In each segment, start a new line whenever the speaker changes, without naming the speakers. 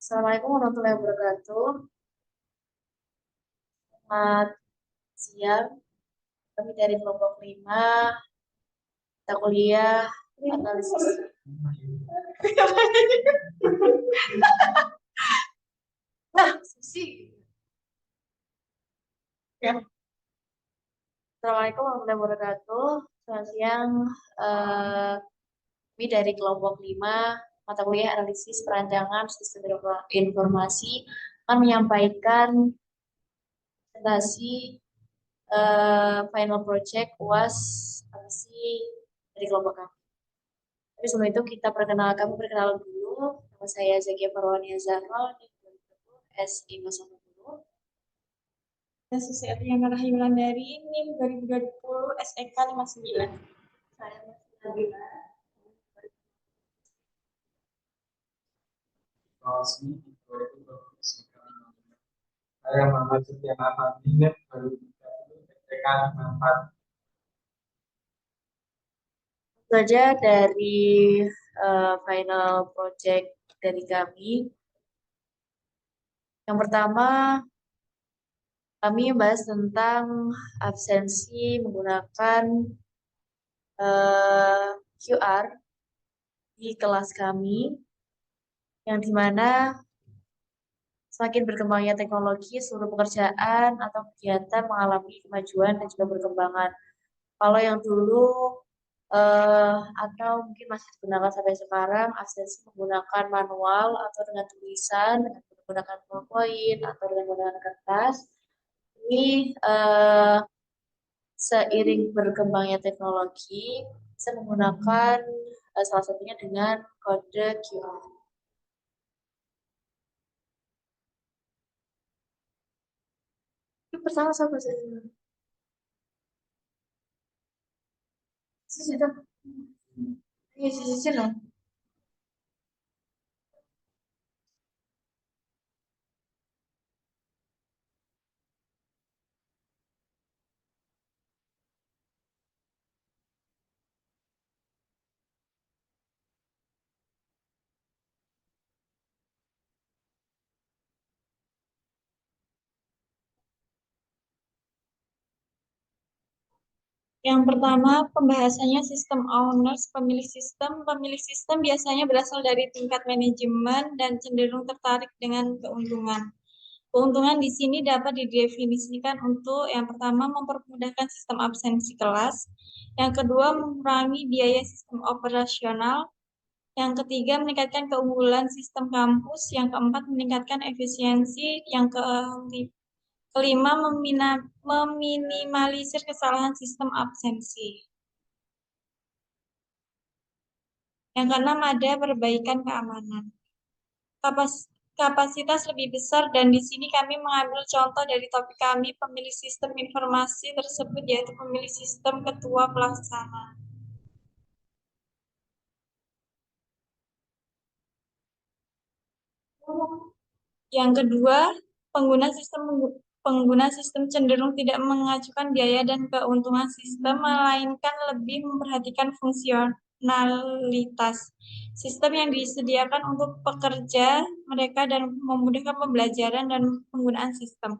Assalamualaikum warahmatullahi wabarakatuh. Selamat siang. Kami dari kelompok 5, kita kuliah analisis. Nah, sih. Ya. Assalamualaikum warahmatullahi wabarakatuh. Selamat siang. Eh, kami dari kelompok 5, mata kuliah analisis perancangan sistem informasi akan menyampaikan presentasi final project UAS analisis dari kelompok kami. Tapi sebelum itu kita kami perkenalan dulu. Nama saya Zakia Farwania Zahra, S510.
Dan Susiati yang Rahimlan dari NIM 2020 SEK 59.
Saya masih
Saya Muhammad Setian Afandi, 2030 STK 54.
saja dari final project dari kami. Yang pertama, kami bahas tentang absensi menggunakan QR di kelas kami, yang dimana semakin berkembangnya teknologi, seluruh pekerjaan atau kegiatan mengalami kemajuan dan juga perkembangan. Kalau yang dulu atau mungkin masih digunakan sampai sekarang, absensi menggunakan manual atau dengan tulisan, dengan menggunakan PowerPoint atau dengan menggunakan kertas. Ini seiring berkembangnya teknologi, bisa menggunakan salah satunya dengan kode QR. Pertama sama saja. Sudah. Iya, sisi loh.
Yang pertama, pembahasannya sistem owners, pemilik sistem. Pemilik sistem biasanya berasal dari tingkat manajemen dan cenderung tertarik dengan keuntungan. Keuntungan di sini dapat didefinisikan untuk yang pertama mempermudahkan sistem absensi kelas, yang kedua mengurangi biaya sistem operasional, yang ketiga meningkatkan keunggulan sistem kampus, yang keempat meningkatkan efisiensi, yang kelima meminimalisir kesalahan sistem absensi. Yang keenam ada perbaikan keamanan. Kapasitas lebih besar dan di sini kami mengambil contoh dari topik kami pemilik sistem informasi tersebut yaitu pemilik sistem ketua pelaksana. Yang kedua, pengguna sistem cenderung tidak mengacukan biaya dan keuntungan sistem, melainkan lebih memperhatikan fungsionalitas sistem yang disediakan untuk pekerja mereka dan memudahkan pembelajaran dan penggunaan sistem.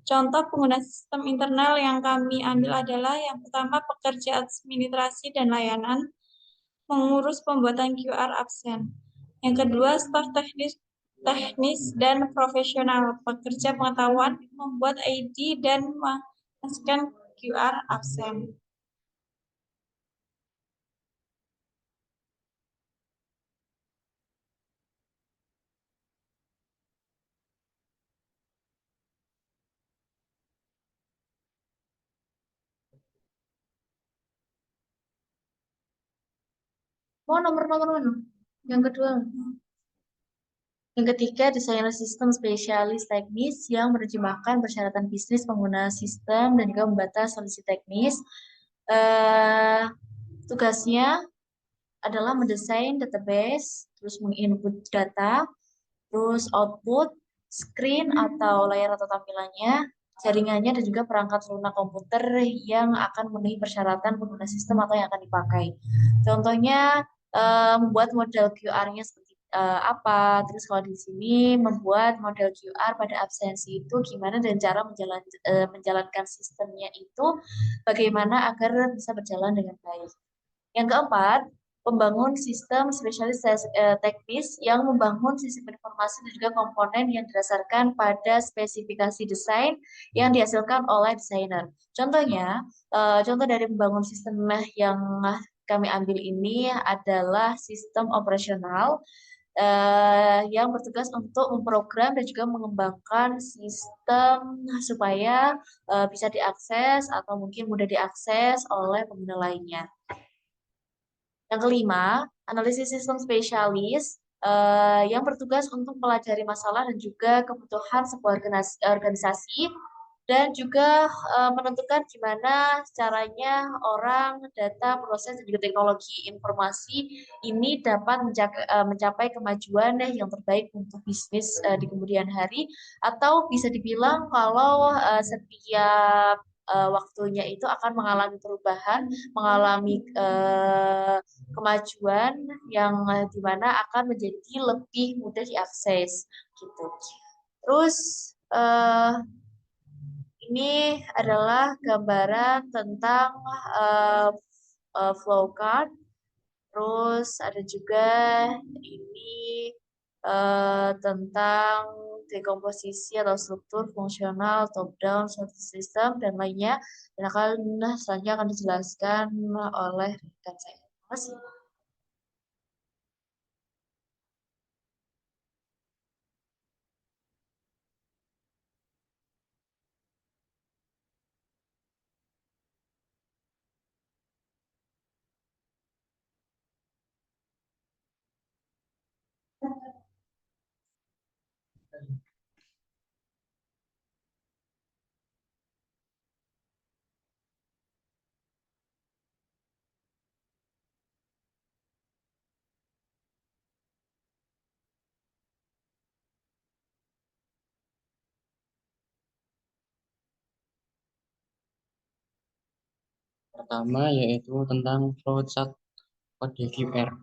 Contoh pengguna sistem internal yang kami ambil adalah yang pertama pekerja administrasi dan layanan, mengurus pembuatan QR absen. Yang kedua, staf teknis dan profesional, pekerja pengetahuan, membuat ID dan memasukkan QR absen.
Mau nomor-nomor mana? Yang kedua. Yang ketiga, desainer sistem spesialis teknis yang menerjemahkan persyaratan bisnis pengguna sistem dan juga membatas solusi teknis. Tugasnya adalah mendesain database, terus menginput data, terus output, screen atau layar atau tampilannya, jaringannya dan juga perangkat lunak komputer yang akan memenuhi persyaratan pengguna sistem atau yang akan dipakai. Contohnya membuat model QR-nya seperti apa. Terus kalau di sini membuat model QR pada absensi itu gimana dan cara menjalankan sistemnya itu bagaimana agar bisa berjalan dengan baik. Yang keempat, membangun sistem spesialis teknis yang membangun sistem informasi dan juga komponen yang didasarkan pada spesifikasi desain yang dihasilkan oleh desainer. Contohnya, contoh dari membangun sistem yang kami ambil ini adalah sistem operasional yang bertugas untuk memprogram dan juga mengembangkan sistem supaya bisa diakses atau mungkin mudah diakses oleh pengguna lainnya. Yang kelima, analisis sistem spesialis yang bertugas untuk pelajari masalah dan juga kebutuhan sebuah organisasi dan juga menentukan gimana caranya orang, data, proses, dan juga teknologi informasi ini dapat mencapai kemajuan yang terbaik untuk bisnis di kemudian hari, atau bisa dibilang kalau setiap waktunya itu akan mengalami perubahan, mengalami kemajuan yang dimana akan menjadi lebih mudah diakses gitu. Terus ini adalah gambaran tentang flowcard. Terus ada juga ini tentang dekomposisi atau struktur fungsional top down suatu sistem dan lainnya. Dan selanjutnya akan dijelaskan oleh rekan saya. Terima kasih.
Pertama yaitu tentang flowchart kode QR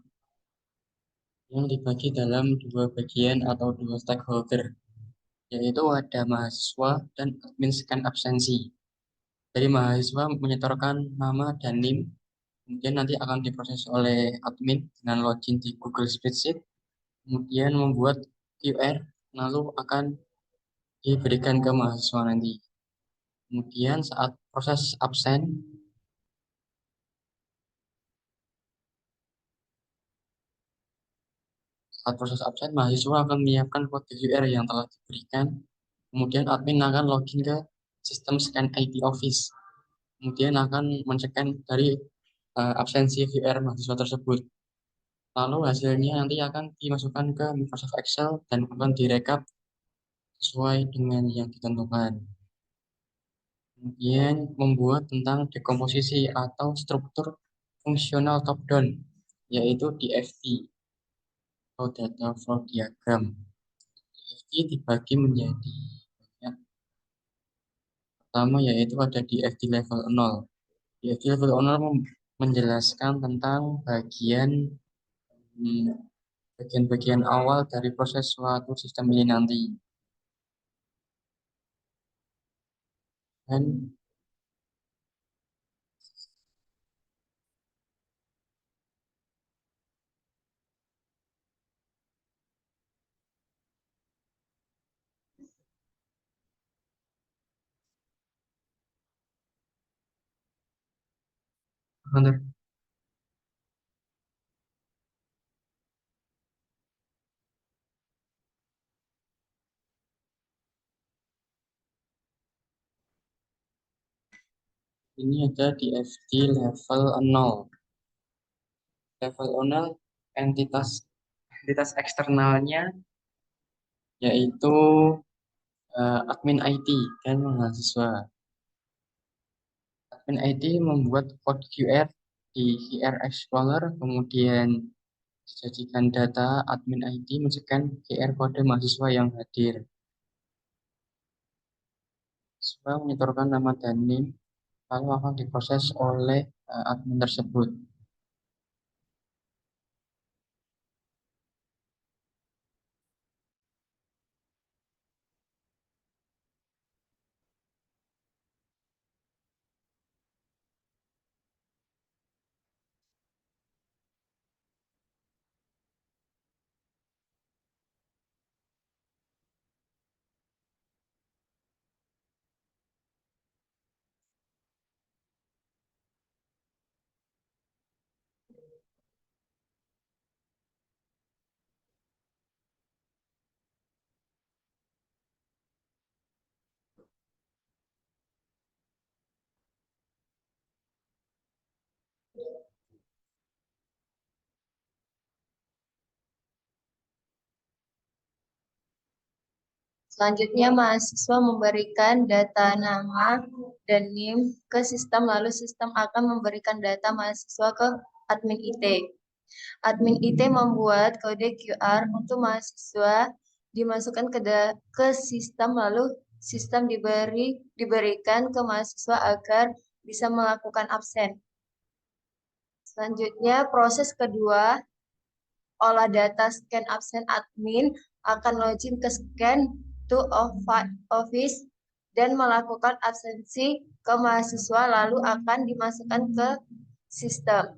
yang dibagi dalam dua bagian atau dua stakeholder, yaitu ada mahasiswa dan admin scan absensi. Dari mahasiswa menyetorkan nama dan NIM, kemudian nanti akan diproses oleh admin dengan login di Google Spreadsheet, kemudian membuat QR, lalu akan diberikan ke mahasiswa nanti. Kemudian saat proses absen, mahasiswa akan menyiapkan kode QR yang telah diberikan. Kemudian admin akan login ke sistem scan ID Office. Kemudian akan men-scan dari absensi QR mahasiswa tersebut. Lalu hasilnya nanti akan dimasukkan ke Microsoft Excel dan akan direkap sesuai dengan yang ditentukan. Kemudian membuat tentang dekomposisi atau struktur fungsional top-down, yaitu DFT atau Data Flow Diagram. DFT dibagi menjadi banyak. Pertama yaitu ada DFT level 0. DFT level 0 menjelaskan tentang bagian awal dari proses suatu sistem ini nanti. Dan ini ada DFT level 0. Level 0 entitas eksternalnya yaitu admin IT dan mahasiswa. Admin IT membuat kode QR di QR Explorer, kemudian dijadikan data admin ID men-scan QR kode mahasiswa yang hadir. Mahasiswa menyetorkan nama dan NIM, lalu akan diproses oleh admin tersebut.
Selanjutnya, mahasiswa memberikan data nama dan NIM ke sistem, lalu sistem akan memberikan data mahasiswa ke admin IT. Admin IT membuat kode QR untuk mahasiswa dimasukkan ke sistem, lalu sistem diberikan ke mahasiswa agar bisa melakukan absen. Selanjutnya, proses kedua, olah data scan absen admin akan login ke scan to office dan melakukan absensi ke mahasiswa, lalu akan dimasukkan ke sistem.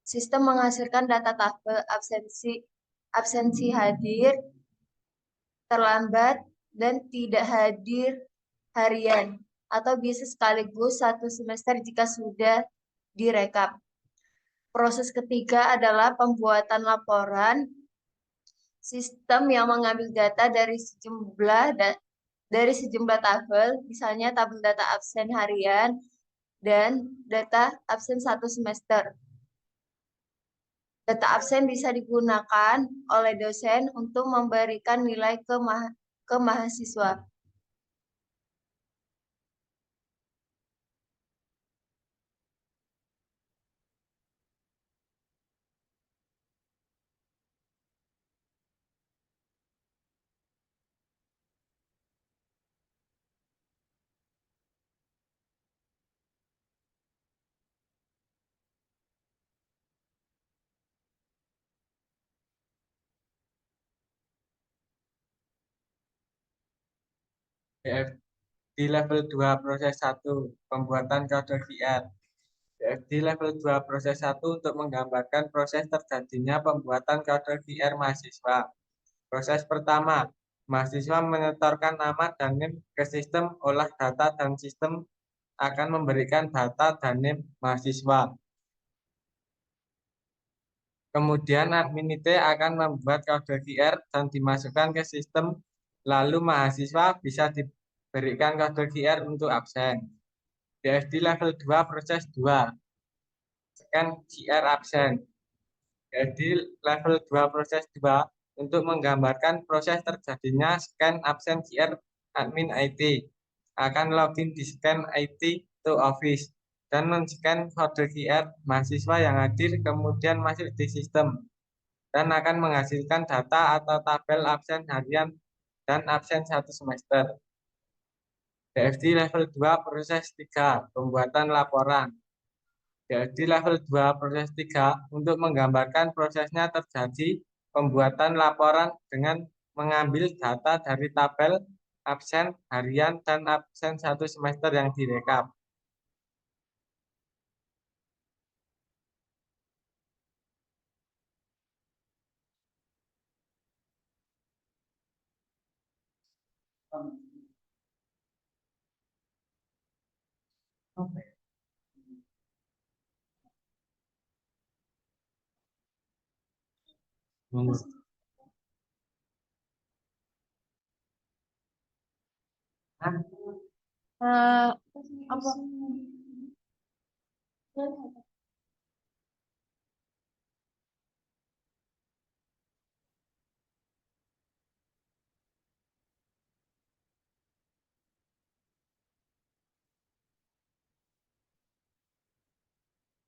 Sistem menghasilkan data tabel absensi hadir, terlambat, dan tidak hadir harian, atau bisa sekaligus satu semester jika sudah direkap. Proses ketiga adalah pembuatan laporan. Sistem yang mengambil data dari sejumlah tabel, misalnya tabel data absen harian dan data absen satu semester. Data absen bisa digunakan oleh dosen untuk memberikan nilai ke mahasiswa.
BFD level 2 proses 1 pembuatan kode QR. BFD level 2 proses 1 untuk menggambarkan proses terjadinya pembuatan kode QR mahasiswa. Proses pertama, mahasiswa menyetorkan nama dan NIM ke sistem olah data dan sistem akan memberikan data dan NIM mahasiswa. Kemudian admin IT akan membuat kode QR dan dimasukkan ke sistem, lalu mahasiswa bisa diberikan kode QR untuk absen. BFD level 2 proses 2, scan QR absen. BFD level 2 proses 2 untuk menggambarkan proses terjadinya scan absen QR admin IT. Akan login di scan IT to office dan men-scan kode QR mahasiswa yang hadir, kemudian masuk di sistem dan akan menghasilkan data atau tabel absen harian dan absen satu semester. BFD level 2 proses 3 pembuatan laporan. BFD level 2 proses 3 untuk menggambarkan prosesnya terjadi pembuatan laporan dengan mengambil data dari tabel absen harian dan absen satu semester yang direkap.
Apa?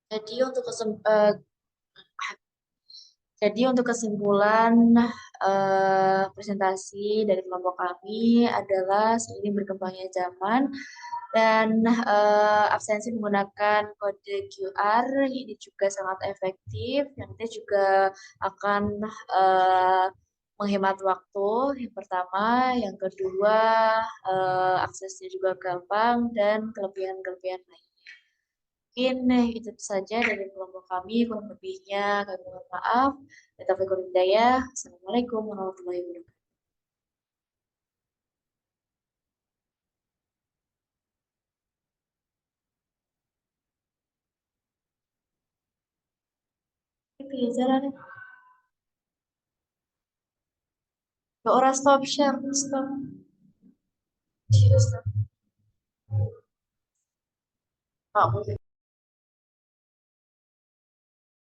Jadi untuk kesimpulan presentasi dari kelompok kami adalah seiring berkembangnya zaman dan absensi menggunakan kode QR ini juga sangat efektif. Yang ini juga akan menghemat waktu. Yang pertama, yang kedua aksesnya juga gampang dan kelebihan-kelebihan lainnya. Mungkin itu saja dari kelompok kami. Kurang lebihnya kami mohon maaf. Assalamualaikum warahmatullahi wabarakatuh. Jalan. Orang stop share, stop. Stop.